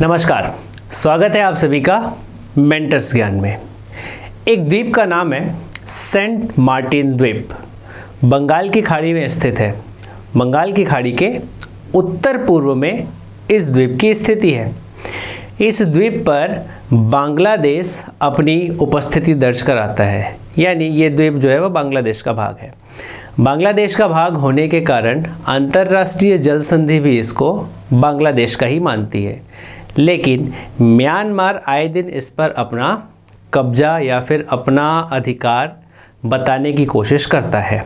नमस्कार, स्वागत है आप सभी का मेंटर्स ज्ञान में। एक द्वीप का नाम है सेंट मार्टिन द्वीप। बंगाल की खाड़ी में स्थित है। बंगाल की खाड़ी के उत्तर पूर्व में इस द्वीप की स्थिति है। इस द्वीप पर बांग्लादेश अपनी उपस्थिति दर्ज कराता है, यानी ये द्वीप जो है वह बांग्लादेश का भाग है। बांग्लादेश का भाग होने के कारण अंतर्राष्ट्रीय जल संधि भी इसको बांग्लादेश का ही मानती है, लेकिन म्यांमार आए दिन इस पर अपना कब्जा या फिर अपना अधिकार बताने की कोशिश करता है।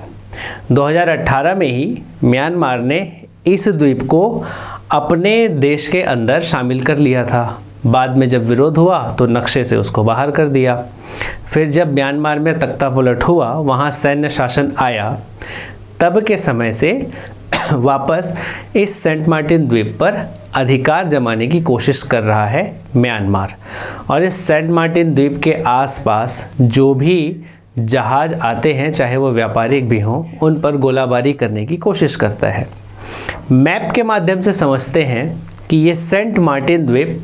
2018 में ही म्यांमार ने इस द्वीप को अपने देश के अंदर शामिल कर लिया था। बाद में जब विरोध हुआ तो नक्शे से उसको बाहर कर दिया। फिर जब म्यांमार में तख्तापलट हुआ, वहाँ सैन्य शासन आया, तब के समय से वापस इस सेंट मार्टिन द्वीप पर अधिकार जमाने की कोशिश कर रहा है म्यांमार। और इस सेंट मार्टिन द्वीप के आसपास जो भी जहाज़ आते हैं, चाहे वो व्यापारिक भी हों, उन पर गोलाबारी करने की कोशिश करता है। मैप के माध्यम से समझते हैं कि ये सेंट मार्टिन द्वीप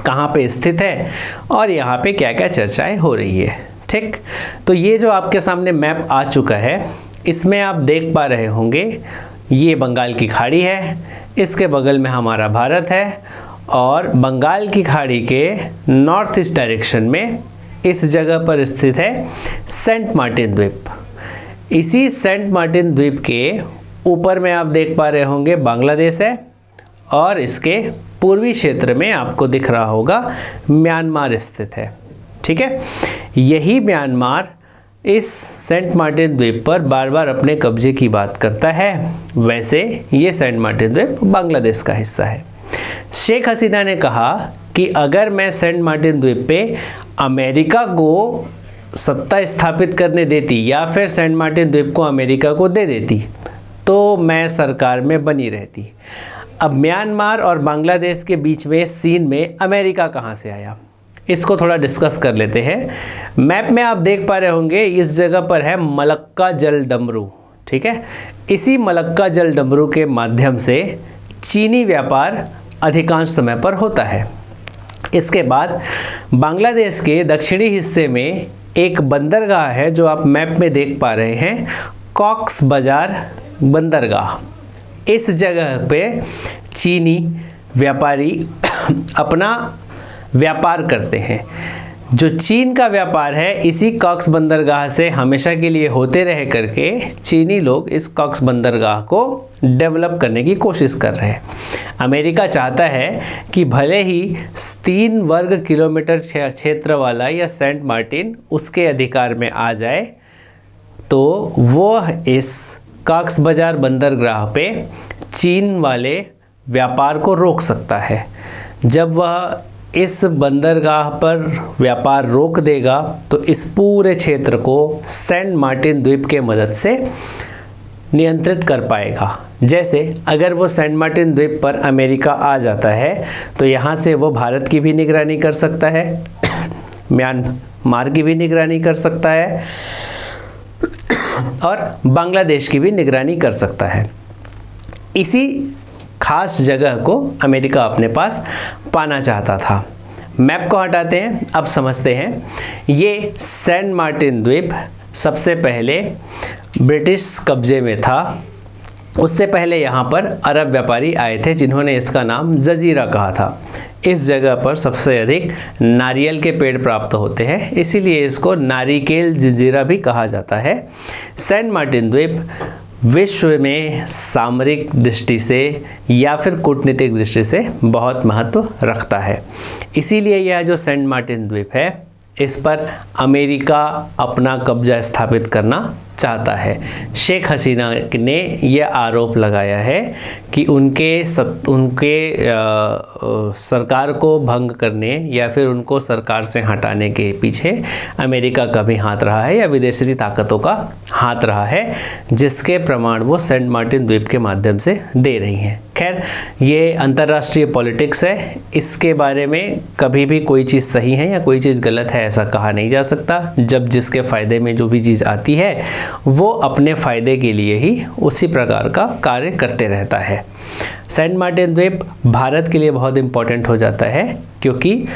कहाँ पे स्थित है और यहाँ पे क्या क्या चर्चाएं हो रही है। ठीक, तो ये जो आपके सामने मैप आ चुका है, इसमें आप देख पा रहे होंगे ये बंगाल की खाड़ी है, इसके बगल में हमारा भारत है, और बंगाल की खाड़ी के नॉर्थ ईस्ट डायरेक्शन में इस जगह पर स्थित है सेंट मार्टिन द्वीप। इसी सेंट मार्टिन द्वीप के ऊपर में आप देख पा रहे होंगे बांग्लादेश है, और इसके पूर्वी क्षेत्र में आपको दिख रहा होगा म्यांमार स्थित है। ठीक है, यही म्यांमार इस सेंट मार्टिन द्वीप पर बार बार अपने कब्जे की बात करता है। वैसे ये सेंट मार्टिन द्वीप बांग्लादेश का हिस्सा है। शेख हसीना ने कहा कि अगर मैं सेंट मार्टिन द्वीप पे अमेरिका को सत्ता स्थापित करने देती या फिर सेंट मार्टिन द्वीप को अमेरिका को दे देती तो मैं सरकार में बनी रहती। अब म्यांमार और बांग्लादेश के बीच में सीन में अमेरिका कहाँ से आया, इसको थोड़ा डिस्कस कर लेते हैं। मैप में आप देख पा रहे होंगे इस जगह पर है मलक्का जल डमरू। ठीक है, इसी मलक्का जल डमरू के माध्यम से चीनी व्यापार अधिकांश समय पर होता है। इसके बाद बांग्लादेश के दक्षिणी हिस्से में एक बंदरगाह है जो आप मैप में देख पा रहे हैं, कॉक्स बाजार बंदरगाह। इस जगह पे चीनी व्यापारी अपना व्यापार करते हैं। जो चीन का व्यापार है इसी कॉक्स बंदरगाह से हमेशा के लिए होते रह करके चीनी लोग इस कॉक्स बंदरगाह को डेवलप करने की कोशिश कर रहे हैं। अमेरिका चाहता है कि भले ही 3 वर्ग किलोमीटर क्षेत्र वाला या सेंट मार्टिन उसके अधिकार में आ जाए, तो वो इस कॉक्स बाजार बंदरगाह पे चीन वाले व्यापार को रोक सकता है। जब वह इस बंदरगाह पर व्यापार रोक देगा तो इस पूरे क्षेत्र को सेंट मार्टिन द्वीप के मदद से नियंत्रित कर पाएगा। जैसे अगर वो सेंट मार्टिन द्वीप पर अमेरिका आ जाता है तो यहाँ से वो भारत की भी निगरानी कर सकता है, म्यांमार की भी निगरानी कर सकता है और बांग्लादेश की भी निगरानी कर सकता है। इसी खास जगह को अमेरिका अपने पास पाना चाहता था। मैप को हटाते हैं, अब समझते हैं। ये सेंट मार्टिन द्वीप सबसे पहले ब्रिटिश कब्जे में था। उससे पहले यहाँ पर अरब व्यापारी आए थे जिन्होंने इसका नाम जजीरा कहा था। इस जगह पर सबसे अधिक नारियल के पेड़ प्राप्त होते हैं, इसीलिए इसको नारिकेल जजीरा भी कहा जाता है। सेंट मार्टिन द्वीप विश्व में सामरिक दृष्टि से या फिर कूटनीतिक दृष्टि से बहुत महत्व रखता है। इसीलिए यह जो सेंट मार्टिन द्वीप है, इस पर अमेरिका अपना कब्जा स्थापित करना चाहता है। शेख हसीना ने यह आरोप लगाया है कि उनके सरकार को भंग करने या फिर उनको सरकार से हटाने के पीछे अमेरिका का भी हाथ रहा है या विदेशी ताकतों का हाथ रहा है, जिसके प्रमाण वो सेंट मार्टिन द्वीप के माध्यम से दे रही हैं। खैर, ये अंतर्राष्ट्रीय पॉलिटिक्स है, इसके बारे में कभी भी कोई चीज़ सही है या कोई चीज़ गलत है ऐसा कहा नहीं जा सकता। जब जिसके फ़ायदे में जो भी चीज़ आती है वो अपने फ़ायदे के लिए ही उसी प्रकार का कार्य करते रहता है। सेंट मार्टिन द्वीप भारत के लिए बहुत इम्पोर्टेंट हो जाता है, क्योंकि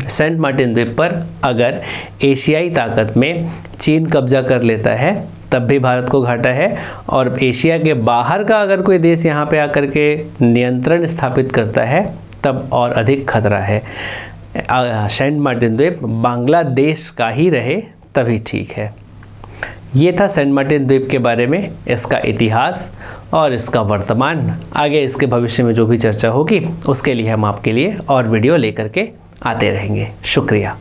सेंट मार्टिन द्वीप पर अगर एशियाई ताकत में चीन कब्जा कर लेता है तब भी भारत को घाटा है, और एशिया के बाहर का अगर कोई देश यहाँ पे आकर के नियंत्रण स्थापित करता है तब और अधिक खतरा है। सेंट मार्टिन द्वीप बांग्लादेश का ही रहे तभी ठीक है। ये था सेंट मार्टिन द्वीप के बारे में, इसका इतिहास और इसका वर्तमान। आगे इसके भविष्य में जो भी चर्चा होगी उसके लिए हम आपके लिए और वीडियो लेकर के आते रहेंगे। शुक्रिया।